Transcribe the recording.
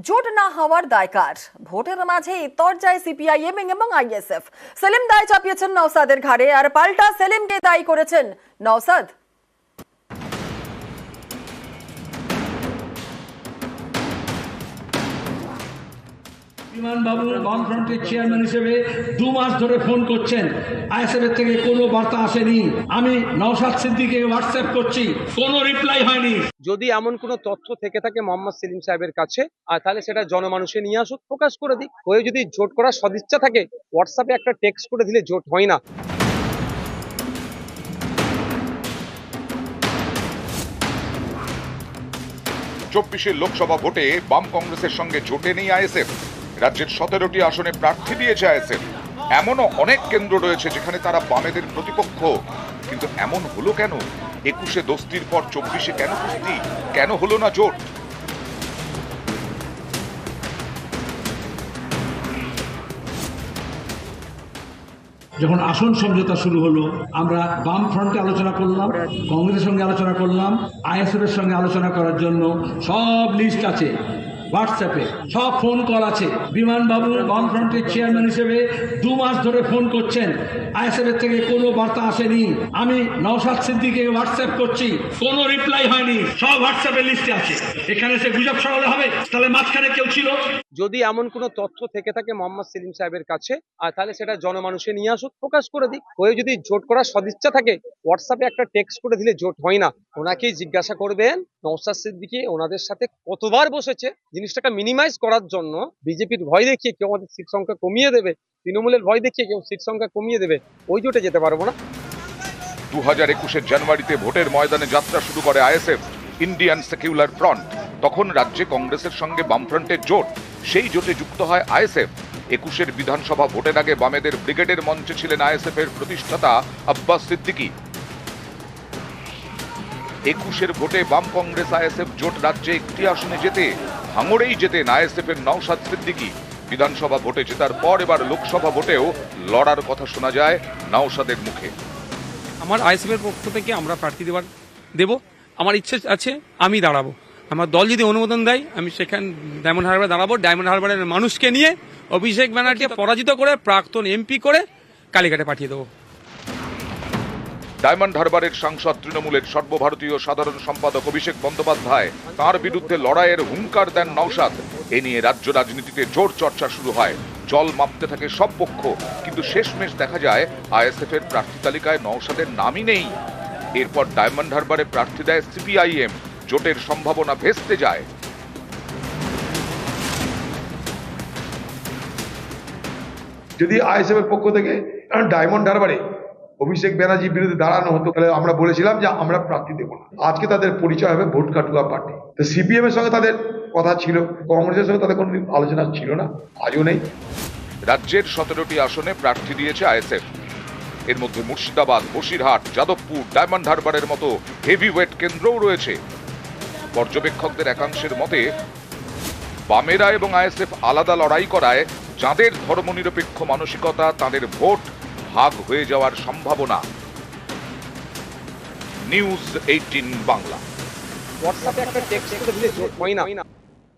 জোট না হওয়ার দায় কার? ভোটের মাঝে তরজায় সিপিআইএম এবং আইএসএফ। সেলিম দায় চাপিয়েছেন নওসাদের ঘাড়ে, আর পাল্টা সেলিমকে দায়ী করেছেন নওসাদ। বিমান বাবু বামফ্রন্টের চেয়ারম্যান হিসেবে 2 মাস ধরে ফোন করছেন, আইএসএফ থেকে কোনো বার্তা আসেনি। আমি নওশাদ সিদ্দিকীকে হোয়াটসঅ্যাপ করছি, কোনো রিপ্লাই হয়নি। যদি এমন কোনো তথ্য থেকে থাকে মোহাম্মদ সেলিম সাহেবের কাছে, আর তাহলে সেটা জনমানুষে নিয়ে আসুক, প্রকাশ করে দিক। হয়ে যদি জোট করার সদিচ্ছা থাকে, হোয়াটসঅ্যাপে একটা টেক্সট করে দিলে জোট হয় না। 24 লোকসভা ভোটে বাম কংগ্রেসের সঙ্গে জোটে নেই আইএসএফ। রাজ্যের 17টি আসনে প্রার্থী দিয়েছে আইএসএফ। এমনও অনেক কেন্দ্র রয়েছে যেখানে তারা বামেদের প্রতিপক্ষ। কিন্তু এমন হলো কেন? 21-এ দোস্তির পর 24-এ কেন কুস্তি? কেন হলো না জোট? যখন আসন সমঝোতা শুরু হলো, আমরা বাম ফ্রন্টে আলোচনা করলাম, কংগ্রেসের সঙ্গে আলোচনা করলাম, আইএসএফ এর সঙ্গে আলোচনা করার জন্য সব লিস্ট আছে হোয়াটসঅ্যাপে, সব ফোন কল আছে। বিমান বাবু বামফ্রন্টের চেয়ারম্যান হিসেবে 2 মাস ধরে ফোন করছেন, আইএসএফ এর থেকে কোনো বার্তা আসেনি। আমি নওশাদ সিদ্দিকীকে হোয়াটসঅ্যাপ করছি, কোনো রিপ্লাই হয়নি। সব হোয়াটসঅ্যাপের লিস্টে আছে। এখানে সে গুজব ছড়ালে হবে? তাহলে মাঝখানে কেউ ছিল। যদি এমন কোনো তথ্য থেকে থাকে মোহাম্মদ সেলিম সাহেবের কাছে, আর তাহলে সেটা জনমানুষে নিয়ে আসুক, প্রকাশ করে দিক। হয়ে যদি জোট করার সদিচ্ছা থাকে, হোয়াটসঅ্যাপে একটা টেক্সট করে দিলে জোট হয় না। ওনাকেই জিজ্ঞাসা করবেন নওশাদ সিদ্দিকী ওনাদের সাথে কতবার বসেছে। জিনিসটাকে মিনিমাইজ করার জন্য বিজেপির ভয় দেখিয়ে কেউ আমাদের সিট সংখ্যা কমিয়ে দেবে, তৃণমূলের ভয় দেখিয়ে কেউ সিট সংখ্যা কমিয়ে দেবে, ওই জোটে যেতে পারবো না। 2021-এর জানুয়ারিতে ভোটের ময়দানে যাত্রা শুরু করে আইএসএফ, ইন্ডিয়ান সেকুলার ফ্রন্ট। তখন রাজ্যে কংগ্রেসের সঙ্গে বামফ্রন্টের জোট, সেই জোটে যুক্ত হয় আইএসএফ। 21-এর বিধানসভা ভোটের আগে বামেদের ব্রিগেডের মঞ্চে ছিলেন আইএসএফ এর প্রতিষ্ঠাতা আব্বাস সিদ্দিকী। 21-এর ভোটে বাম কংগ্রেস আইএসএফ জোট রাজ্যে একটি আসনে যেতে ভাঙড়েই যেতেন আইএসএফ এর নওশাদ সিদ্দিকী। বিধানসভা ভোটে জেতার পর এবার লোকসভা ভোটেও লড়ার কথা শোনা যায় নওশাদের মুখে। আমার আইএসএফ এর পক্ষ থেকে আমরা প্রার্থী দেব। আমার ইচ্ছে আছে আমি দাঁড়াবো। আমার দল যদি অনুমোদন দেয় আমি সেখানে ডায়মন্ড হারবারে দাঁড়াবো। ডায়মন্ড হারবারের মানুষকে নিয়ে অভিষেক ব্যানার্জিকে পরাজিত করে প্রাক্তন এমপি করে কালীঘাটে পাঠিয়ে দেবো। ডায়মন্ড হারবারের সাংসদ তৃণমূলের সর্বভারতীয় সাধারণ সম্পাদক অভিষেক বন্দ্যোপাধ্যায় তাঁর বিরুদ্ধে লড়াইয়ের হুঙ্কার দেন নওশাদ। এ নিয়ে রাজ্য রাজনীতিতে জোর চর্চা শুরু হয়। জল মাপতে থাকে সব পক্ষ, কিন্তু শেষমেশ দেখা যায় আইএসএফ এর প্রার্থী তালিকায় নওশাদের নামই নেই। এরপর ডায়মন্ড হারবারে প্রার্থী দেয় সিপিআইএম। জোটের সম্ভাবনা ভেস্তে যায়। যদি আইএসএফ এর পক্ষ থেকে ডায়মন্ড হারবারে অভিষেক ব্যানার্জির বিরুদ্ধে দাঁড়ানো হতো, তাহলে আমরা বলেছিলাম যে আমরা প্রার্থী দেবো না। আজকে তাদের পরিচয় হবে ভোট কাটুয়া পার্টি। তো সিপিএম এর সঙ্গে তাদের কথা ছিল, কংগ্রেসের সঙ্গে তাদের কোনো আলোচনা ছিল না, আজও নেই। রাজ্যের 17টি আসনে প্রার্থী দিয়েছে আইএসএফ। এর মধ্যে মুর্শিদাবাদ, বসিরহাট, যাদবপুর, ডায়মন্ড হারবারের মতো হেভিওয়েট কেন্দ্রও রয়েছে। পর্যবেক্ষকদের একাংশের মতে বামেরা এবং আইএসএফ আলাদা লড়াই করায় যাদের ধর্মনিরপেক্ষ মানসিকতা, তাদের ভোট ভাগ হয়ে যাওয়ার সম্ভাবনা। নিউজ 18 বাংলা। হোয়াটসঅ্যাপে একটা টেক্সট করে দিলে জোট হয় না।